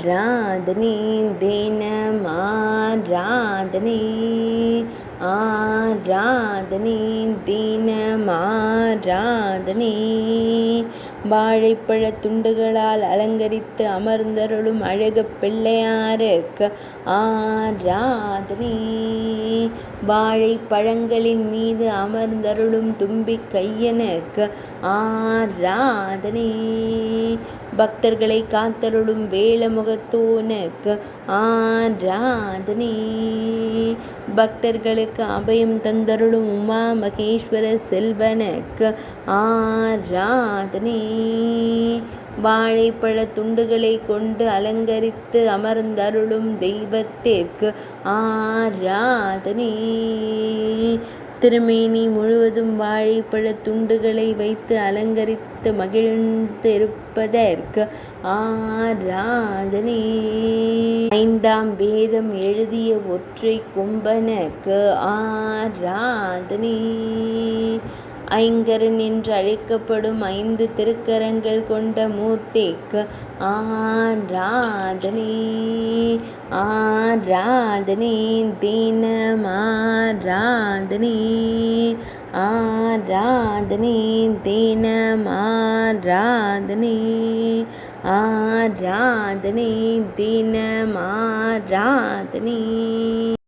ஆராதனை தினம் ஆராதனை ஆராதனை தினம் ஆராதனை வாழைப்பழத் துண்டுகளால் அலங்கரித்து அமர்ந்தருளும் அழகு பிள்ளையாருக்கு ஆராதனை வாழைப்பழங்களின் மீது அமர்ந்தருளும் தும்பிக் கையனுக்கு ஆராதனை பக்தர்களை காத்தருளும் வேலமுகத்தோனுக்கு ஆராதனை பக்தர்களுக்கு அபயம் தந்தருளும் உமா மகேஸ்வர செல்வனுக்கு ஆராதனை வாழைப்பழ துண்டுகளை கொண்டு அலங்கரித்து அமர்ந்தருளும் தெய்வத்திற்கு ஆராதனை திருமேனி முழுவதும் வாழைப்பழ துண்டுகளை வைத்து அலங்கரித்து மகிழ்ந்திருப்பதற்கு ஆராதனை ஐந்தாம் வேதம் எழுதிய ஒற்றை கும்பனுக்கு ஆராதனை ஐங்கரன் என்று அழைக்கப்படும் 5 திருக்கரங்கள் கொண்ட மூர்த்திக்கு ஆராதனை ஆராதனை தினம் ஆராதனை ஆராதனை தினம் ஆராதனை ஆராதனை தினம் ஆராதனை